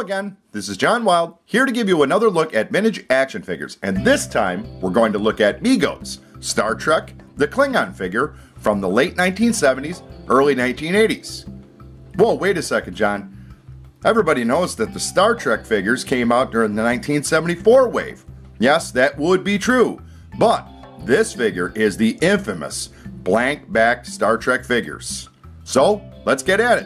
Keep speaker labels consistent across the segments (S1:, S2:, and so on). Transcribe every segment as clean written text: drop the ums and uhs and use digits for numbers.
S1: again, this is John Wild, here to give you another look at vintage action figures, and this time we're going to look at MEGO's Star Trek, the Klingon figure from the late 1970s, early 1980s. Whoa, wait a second, John. Everybody knows that the Star Trek figures came out during the 1974 wave. Yes, that would be true, but this figure is the infamous blank-backed Star Trek figures. So, let's get at it.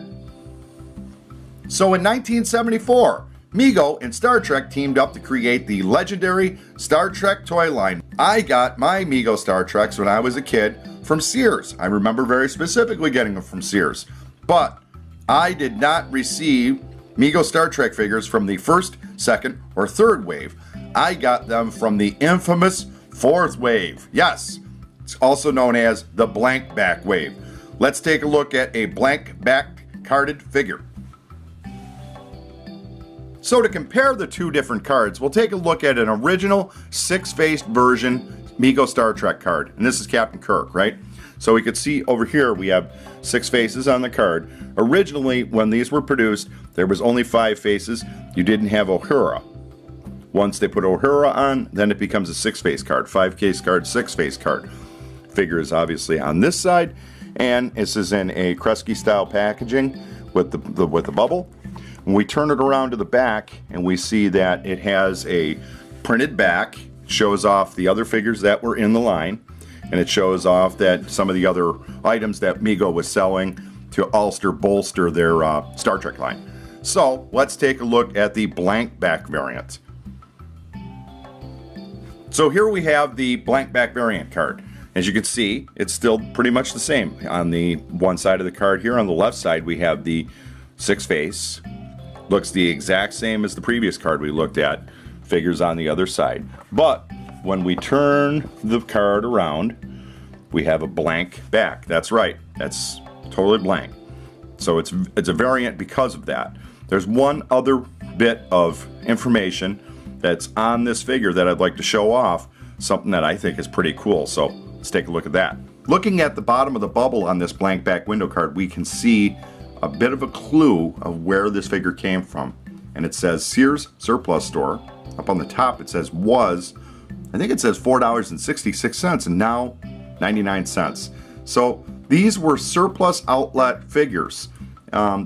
S1: So in 1974, MEGO and Star Trek teamed up to create the legendary Star Trek toy line. I got my MEGO Star Treks when I was a kid from Sears. I remember very specifically getting them from Sears. But I did not receive MEGO Star Trek figures from the first, second, or third wave. I got them from the infamous fourth wave. Yes, it's also known as the blank back wave. Let's take a look at a blank back carded figure. So to compare the two different cards, we'll take a look at an original six-faced version MEGO Star Trek card. And this is Captain Kirk, right? So we could see over here we have 6 faces on the card. Originally, when these were produced, there was only 5 faces. You didn't have Uhura. Once they put Uhura on, then it becomes a 6-face card. 5-face card, 6-face card. Figure is obviously on this side, and this is in a Kresge-style packaging with the bubble. When we turn it around to the back, and we see that it has a printed back, shows off the other figures that were in the line, and it shows off that some of the other items that MEGO was selling to bolster their Star Trek line. So let's take a look at the blank back variant. So here we have the blank back variant card. As you can see, it's still pretty much the same. On the one side of the card here, on the left side, we have the 6-face. Looks the exact same as the previous card we looked at. Figures on the other side. But when we turn the card around, we have a blank back. That's right. That's totally blank. So it's a variant because of that. There's one other bit of information that's on this figure that I'd like to show off. Something that I think is pretty cool. So let's take a look at that. Looking at the bottom of the bubble on this blank back window card, we can see a bit of a clue of where this figure came from. And it says Sears surplus store. Up on the top it says I think it says $4.66 and now 99 cents. So these were surplus outlet figures.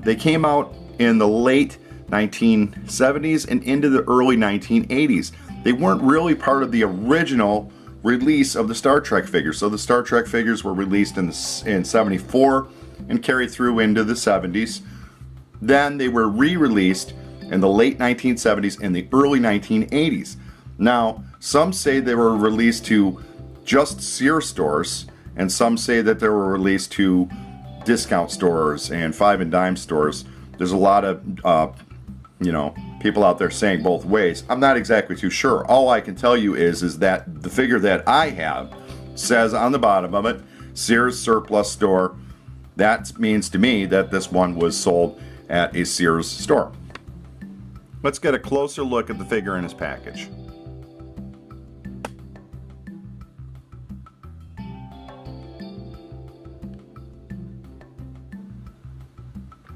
S1: They came out in the late 1970s and into the early 1980s. They weren't really part of the original release of the Star Trek figures. So the Star Trek figures were released in 74 and carried through into the 70s. Then they were re-released in the late 1970s and the early 1980s. Now, some say they were released to just Sears stores, and some say that they were released to discount stores and 5 and dime stores. There's a lot of, people out there saying both ways. I'm not exactly too sure. All I can tell you is that the figure that I have says on the bottom of it, Sears surplus store. That means to me that this one was sold at a Sears store. Let's get a closer look at the figure in his package.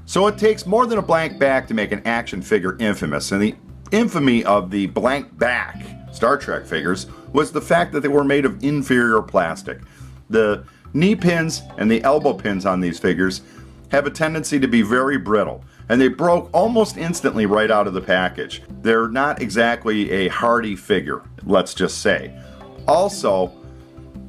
S1: So it takes more than a blank back to make an action figure infamous, and the infamy of the blank back Star Trek figures was the fact that they were made of inferior plastic. The knee pins and the elbow pins on these figures have a tendency to be very brittle, and they broke almost instantly right out of the package. They're not exactly a hardy figure, let's just say. Also,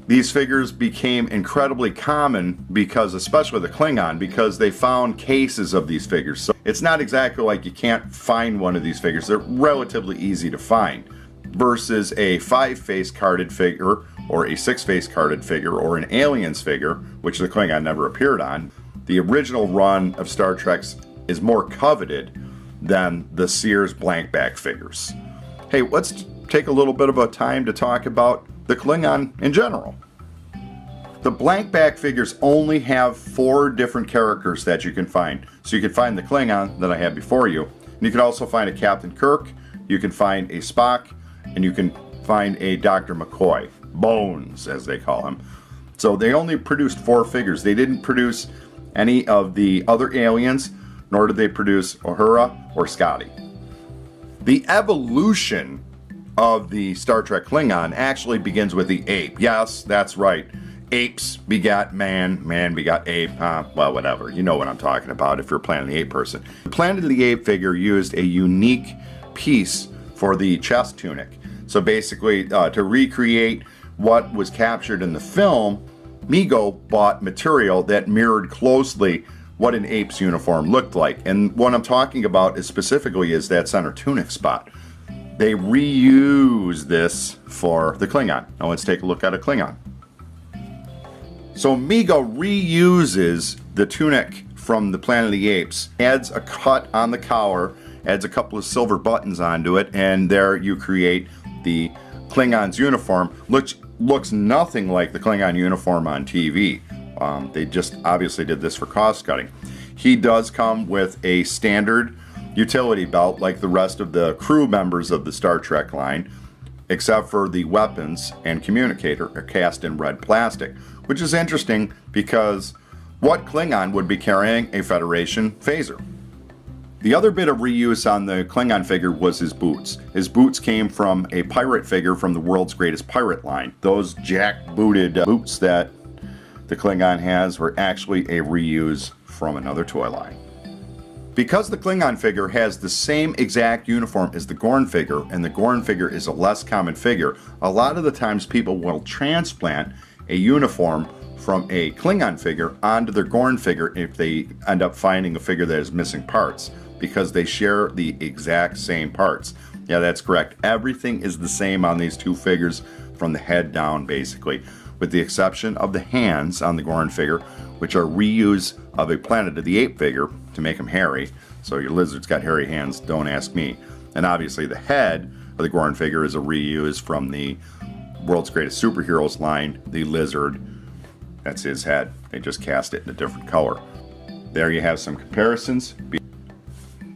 S1: these figures became incredibly common because, especially the Klingon, because they found cases of these figures. So it's not exactly like you can't find one of these figures. They're relatively easy to find versus a 5-face carded figure or a 6-face carded figure or an Aliens figure, which the Klingon never appeared on. The original run of Star Trek's is more coveted than the Sears blank back figures. Hey, let's take a little bit of a time to talk about the Klingon in general. The blank back figures only have 4 different characters that you can find. So you can find the Klingon that I have before you. And you can also find a Captain Kirk, you can find a Spock, and you can find a Dr. McCoy. Bones, as they call him. So they only produced 4 figures. They didn't produce any of the other aliens, nor did they produce Uhura or Scotty. The evolution of the Star Trek Klingon actually begins with the ape. Yes, that's right. Apes begat man, man begot ape. Well, whatever. You know what I'm talking about if you're a Planet of the Apes person. The Planet of the Apes figure used a unique piece for the chest tunic. So basically, to recreate what was captured in the film, MEGO bought material that mirrored closely what an ape's uniform looked like. And what I'm talking about is specifically is that center tunic spot. They reuse this for the Klingon. Now let's take a look at a Klingon. So MEGO reuses the tunic from the Planet of the Apes, adds a cut on the collar, adds a couple of silver buttons onto it, and there you create the Klingon's uniform, which looks nothing like the Klingon uniform on TV. They just obviously did this for cost cutting. He does come with a standard utility belt like the rest of the crew members of the Star Trek line, except for the weapons and communicator are cast in red plastic, which is interesting because what Klingon would be carrying a Federation phaser? The other bit of reuse on the Klingon figure was his boots. His boots came from a pirate figure from the World's Greatest Pirate line. Those jack-booted boots that the Klingon has were actually a reuse from another toy line. Because the Klingon figure has the same exact uniform as the Gorn figure, and the Gorn figure is a less common figure, a lot of the times people will transplant a uniform from a Klingon figure onto their Gorn figure if they end up finding a figure that is missing parts, because they share the exact same parts. Yeah, that's correct. Everything is the same on these two figures from the head down, basically, with the exception of the hands on the Gorn figure, which are reuse of a Planet of the Apes figure to make him hairy. So your lizard's got hairy hands, don't ask me. And obviously the head of the Gorn figure is a reuse from the World's Greatest Superheroes line, the lizard. That's his head. They just cast it in a different color. There you have some comparisons.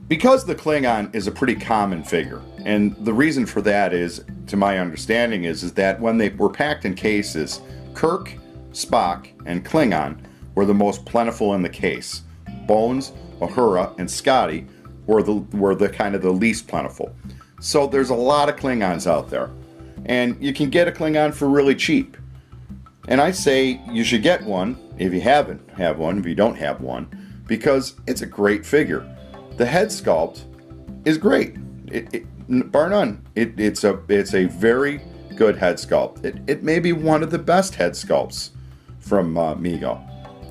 S1: Because the Klingon is a pretty common figure, and the reason for that is, to my understanding, is that when they were packed in cases, Kirk, Spock, and Klingon were the most plentiful in the case. Bones, Uhura, and Scotty were the kind of the least plentiful. So there's a lot of Klingons out there, and you can get a Klingon for really cheap. And I say you should get one if you have one, if you don't have one, because it's a great figure. The head sculpt is great, bar none. It's a very good head sculpt. It may be one of the best head sculpts from MEGO.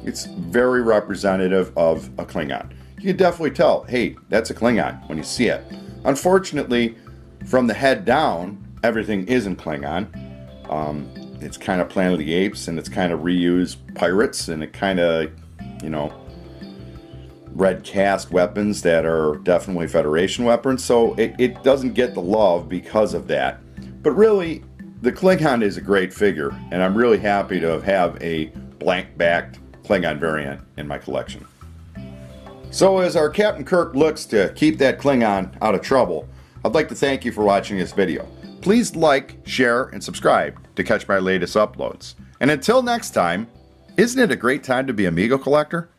S1: It's very representative of a Klingon. You can definitely tell, hey, that's a Klingon when you see it. Unfortunately, from the head down, everything isn't Klingon. It's kind of Planet of the Apes, and it's kind of reused pirates, and it kind of, red cast weapons that are definitely Federation weapons, so it doesn't get the love because of that. But really, the Klingon is a great figure, and I'm really happy to have a blank-backed Klingon variant in my collection. So as our Captain Kirk looks to keep that Klingon out of trouble, I'd like to thank you for watching this video. Please like, share, and subscribe to catch my latest uploads. And until next time, isn't it a great time to be a MEGO collector?